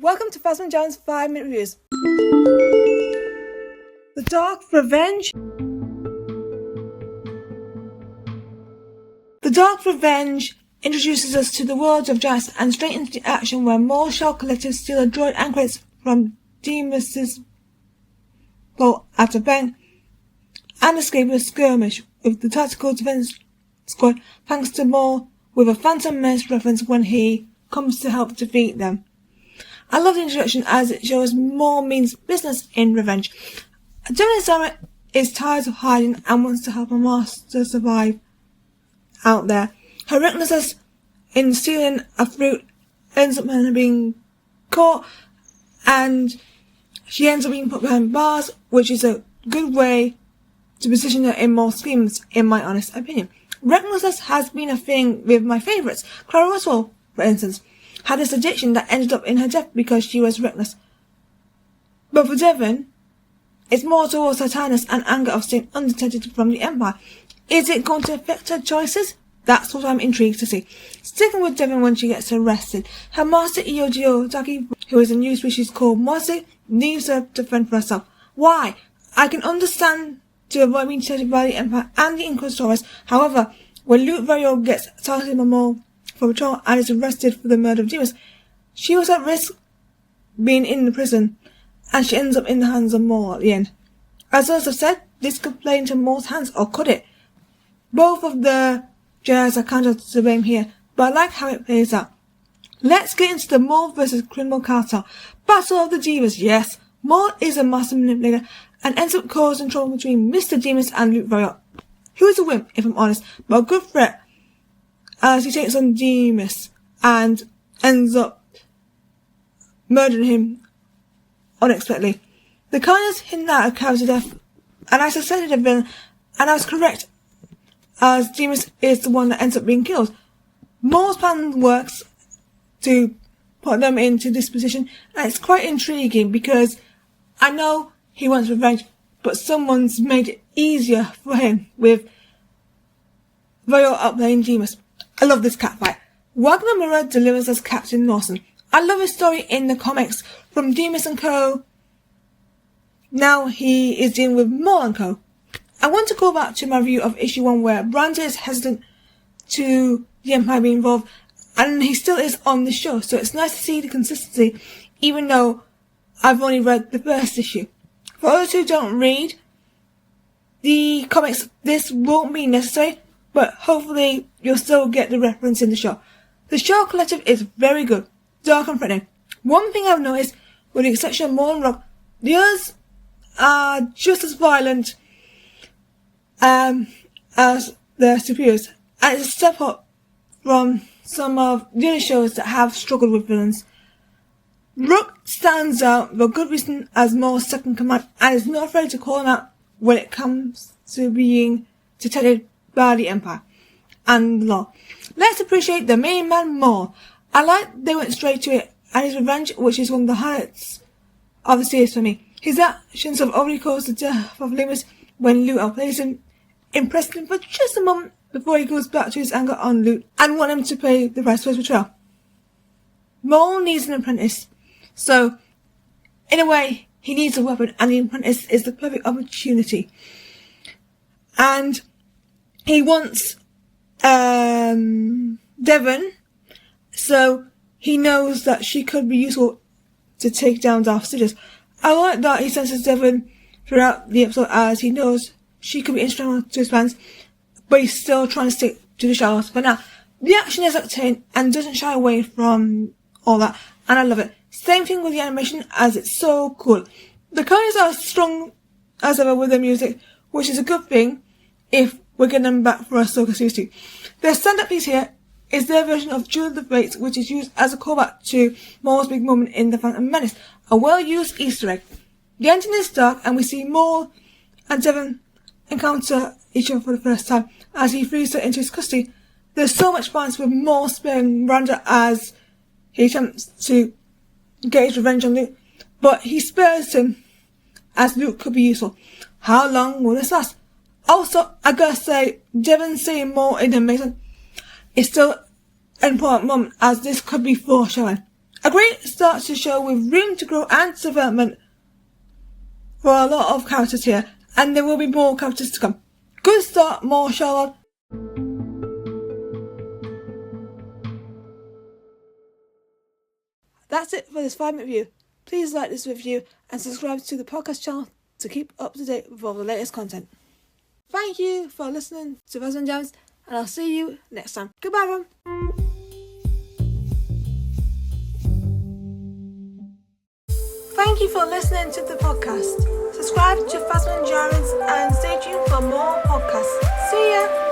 Welcome to Phasma Jones 5-minute reviews. The Dark Revenge. The Dark Revenge introduces us to the world of Giants and straight into the action where Maul Shell Collective steal a droid and credits from Demus's boat at a bank and escape a skirmish with the Tactical Defense Squad thanks to Maul with a Phantom Menace reference when he comes to help defeat them. I love the introduction as it shows Maul means business in revenge. Devon Izara is tired of hiding and wants to help her master survive out there. Her recklessness in stealing a fruit ends up being caught and she ends up being put behind bars, which is a good way to position her in more schemes, in my honest opinion. Recklessness has been a thing with my favourites. Clara Roswell, for instance, had this addiction that ended up in her death because she was reckless. But for Devon, it's more towards her tiredness and anger of staying undetected from the Empire. Is it going to affect her choices? That's what I'm intrigued to see. Sticking with Devon when she gets arrested, her master Iodio Daki, who is a new species called Mosse, leaves her to fend for herself. Why? I can understand to avoid being detected by the Empire and the Inquisitors. However, when Luke Vario gets targeted by Maul for patrol and is arrested for the murder of Demus, she was at risk being in the prison, and she ends up in the hands of Maul at the end. As others have said, this could play into Maul's hands, or could it? Both of the Jedi's are kind of to blame here, but I like how it plays out. Let's get into the Maul vs. Criminal Cartel. Battle of the Divas, yes. Maul is a master manipulator and ends up causing trouble between Mr. Demus and Luke Vario, who is a wimp, if I'm honest, but a good threat as he takes on Demus and ends up murdering him unexpectedly. The kindness hidden out carries to death, and I suspected a villain, and I was correct, as Demus is the one that ends up being killed. Maul's plan works to put them into this position, and it's quite intriguing because I know he wants revenge, but someone's made it easier for him with Vario outplaying Demus. I love this catfight. Wagner Mirror delivers as Captain Lawson. I love his story in the comics from Demus and Co. Now he is dealing with Maul and Co. I want to go back to my review of issue 1 where Brando is hesitant to the Empire being involved, and he still is on the show, so it's nice to see the consistency even though I've only read the first issue. For those who don't read the comics, this won't be necessary, but hopefully you'll still get the reference in the show. The show collective is very good, dark and threatening. One thing I've noticed, with the exception of Maul and Rock, the others are just as violent as their superiors, and it's a step up from some of the other shows that have struggled with villains. Rook stands out for good reason as Maul's second command and is not afraid to call him out when it comes to being detected by the Empire and the law. Let's appreciate the main man Maul. I like they went straight to it, and his revenge, which is one of the highlights of the series for me. His actions have already caused the death of Loomis when Luke outplays him, impressed him for just a moment before he goes back to his anger on Luke and want him to pay the price for his betrayal. Maul needs an apprentice, so in a way he needs a weapon, and the apprentice is the perfect opportunity. And he wants Devon, so he knows that she could be useful to take down Darth Sidious. I like that he senses Devon throughout the episode as he knows she could be instrumental to his plans, but he's still trying to stick to the shadows for now. The action is octane and doesn't shy away from all that, and I love it. Same thing with the animation, as it's so cool. The colours are strong as ever with the music, which is a good thing if we're getting them back for Ahsoka Series 2. Their stand-up piece here is their version of Jewel of the Fates, which is used as a callback to Maul's big moment in The Phantom Menace, a well-used Easter egg. The ending is dark, and we see Maul and Devon encounter each other for the first time as he frees her into his custody. There's so much violence with Maul sparing Miranda as he attempts to get his revenge on Luke, but he spares him as Luke could be useful. How long will this last? Also, I gotta say, Devon seeing Maul in the Mason is still an important moment, as this could be foreshadowing. A great start to the show with room to grow and development for a lot of characters here, and there will be more characters to come. Good start, more Charlotte. That's it for this 5-minute review. Please like this review and subscribe to the podcast channel to keep up to date with all the latest content. Thank you for listening to Rosamund Jams, and I'll see you next time. Goodbye, everyone. Thank you for listening to the podcast. Subscribe to Rosamund Jams and stay tuned for more podcasts. See ya!